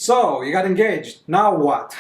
So, you got engaged. Now what?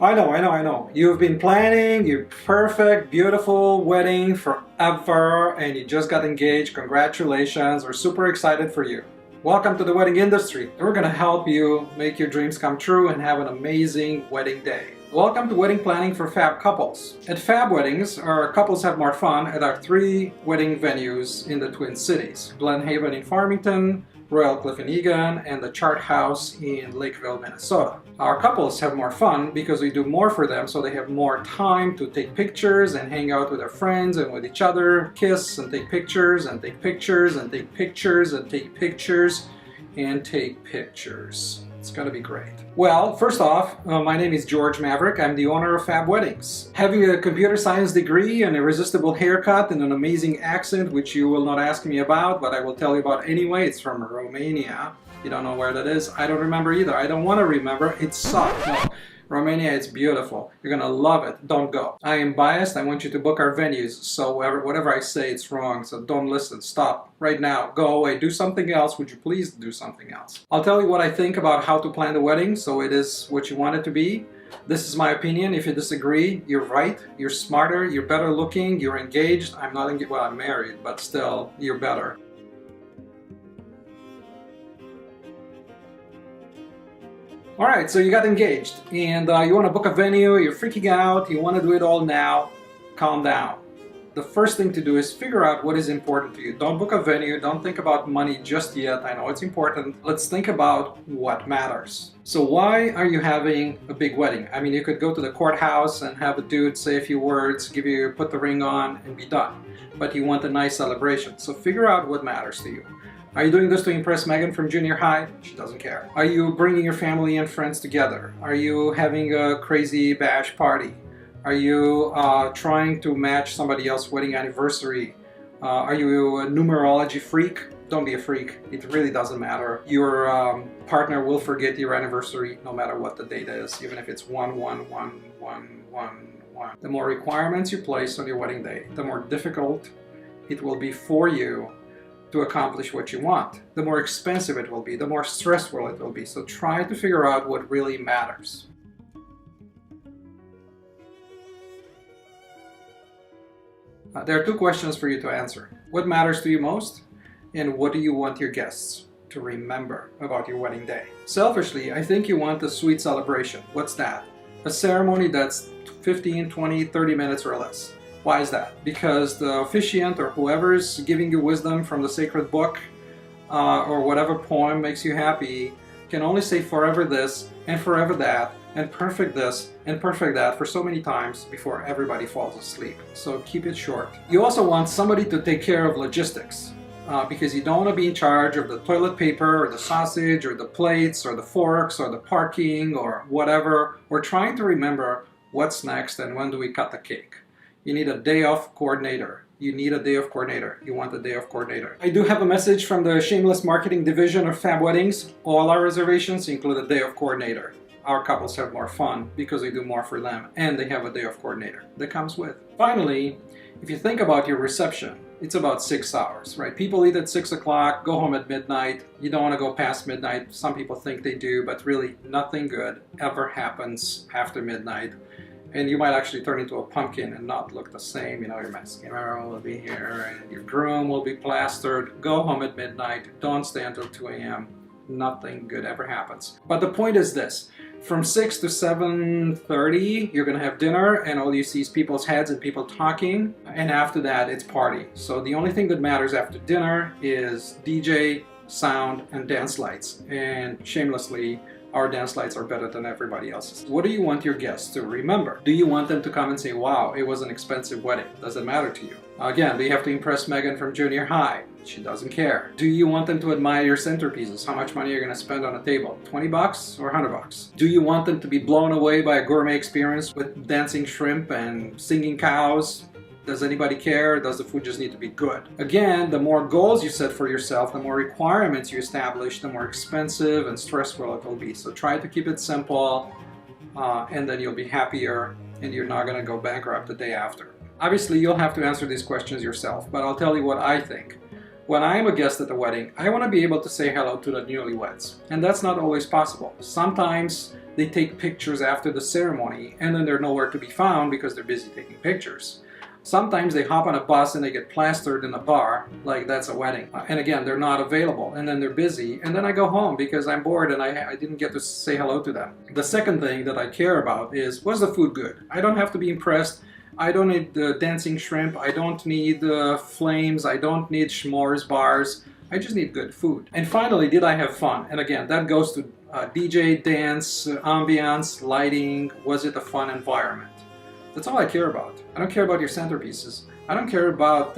I know. You've been planning your perfect, beautiful wedding forever and you just got engaged. Congratulations. We're super excited for you. Welcome to the wedding industry. We're going to help you make your dreams come true and have an amazing wedding day. Welcome to wedding planning for Fab couples. At Fab Weddings, our couples have more fun at our 3 wedding venues in the Twin Cities: Glen Haven in Farmington, Royal Cliff in Eagan, and the Chart House in Lakeville, Minnesota. Our couples have more fun because we do more for them, so they have more time to take pictures and hang out with their friends and with each other, kiss and take pictures and take pictures and take pictures and take pictures and take pictures. It's gonna be great. Well, first off, my name is George Maverick. I'm the owner of Fab Weddings. Having a computer science degree, an irresistible haircut, and an amazing accent, which you will not ask me about, but I will tell you about anyway. It's from Romania. You don't know where that is? I don't remember either. I don't want to remember. It sucks. No. Romania, it's beautiful. You're gonna love it. Don't go. I am biased. I want you to book our venues, so whatever I say, it's wrong. So don't listen. Stop right now. Go away. Do something else. Would you please do something else? I'll tell you what I think about how to plan the wedding, so it is what you want it to be. This is my opinion. If you disagree, you're right. You're smarter. You're better looking. You're engaged. I'm not engaged. Well, I'm married, but still, you're better. Alright, so you got engaged and you want to book a venue, you're freaking out, you want to do it all now. Calm down. The first thing to do is figure out what is important to you. Don't book a venue, don't think about money just yet. I know it's important. Let's think about what matters. So why are you having a big wedding? I mean, you could go to the courthouse and have a dude say a few words, put the ring on and be done. But you want a nice celebration. So figure out what matters to you. Are you doing this to impress Megan from junior high? She doesn't care. Are you bringing your family and friends together? Are you having a crazy bash party? Are you trying to match somebody else's wedding anniversary? Are you a numerology freak? Don't be a freak. It really doesn't matter. Your partner will forget your anniversary no matter what the date is, even if it's 1-1-1-1-1-1. The more requirements you place on your wedding day, the more difficult it will be for you to accomplish what you want. The more expensive it will be, the more stressful it will be. So try to figure out what really matters. There are 2 questions for you to answer. What matters to you most? And what do you want your guests to remember about your wedding day? Selfishly, I think you want a sweet celebration. What's that? A ceremony that's 15, 20, 30 minutes or less. Why is that? Because the officiant or whoever's giving you wisdom from the sacred book or whatever poem makes you happy can only say forever this and forever that and perfect this and perfect that for so many times before everybody falls asleep. So keep it short. You also want somebody to take care of logistics because you don't want to be in charge of the toilet paper or the sausage or the plates or the forks or the parking or whatever. We're trying to remember what's next and when do we cut the cake. You need a day off coordinator. You need a day off coordinator. You want a day off coordinator. I do have a message from the Shameless Marketing Division of Fab Weddings. All our reservations include a day off coordinator. Our couples have more fun because we do more for them and they have a day off coordinator that comes with. Finally, if you think about your reception, it's about 6 hours, right? People eat at 6 o'clock, go home at midnight. You don't want to go past midnight. Some people think they do, but really nothing good ever happens after midnight. And you might actually turn into a pumpkin and not look the same. You know, your mascara will be here and your groom will be plastered. Go home at midnight. Don't stay until 2 a.m. Nothing good ever happens. But the point is this. From 6 to 7:30, you're going to have dinner and all you see is people's heads and people talking. And after that, it's party. So the only thing that matters after dinner is DJ, sound, and dance lights. And shamelessly, our dance lights are better than everybody else's. What do you want your guests to remember? Do you want them to come and say, wow, it was an expensive wedding? Does it matter to you? Again, do you have to impress Megan from junior high? She doesn't care. Do you want them to admire your centerpieces? How much money you're going to spend on a table? 20 bucks or 100 bucks? Do you want them to be blown away by a gourmet experience with dancing shrimp and singing cows? Does anybody care? Does the food just need to be good? Again, the more goals you set for yourself, the more requirements you establish, the more expensive and stressful it will be. So try to keep it simple and then you'll be happier and you're not going to go bankrupt the day after. Obviously, you'll have to answer these questions yourself, but I'll tell you what I think. When I am a guest at a wedding, I want to be able to say hello to the newlyweds. And that's not always possible. Sometimes they take pictures after the ceremony and then they're nowhere to be found because they're busy taking pictures. Sometimes they hop on a bus and they get plastered in a bar, like that's a wedding. And again, they're not available, and then they're busy, and then I go home because I'm bored and I didn't get to say hello to them. The second thing that I care about is, was the food good? I don't have to be impressed. I don't need dancing shrimp. I don't need flames. I don't need s'mores bars. I just need good food. And finally, did I have fun? And again, that goes to DJ, dance, ambiance, lighting. Was it a fun environment? That's all I care about. I don't care about your centerpieces. I don't care about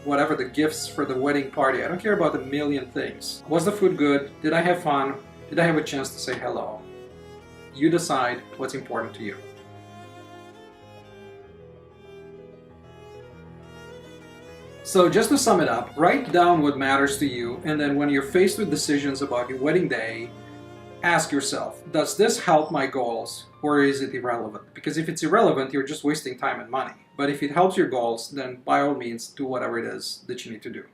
whatever the gifts for the wedding party. I don't care about a million things. Was the food good? Did I have fun? Did I have a chance to say hello? You decide what's important to you. So just to sum it up, write down what matters to you, and then when you're faced with decisions about your wedding day, ask yourself, does this help my goals or is it irrelevant? Because if it's irrelevant, you're just wasting time and money. But if it helps your goals, then by all means, do whatever it is that you need to do.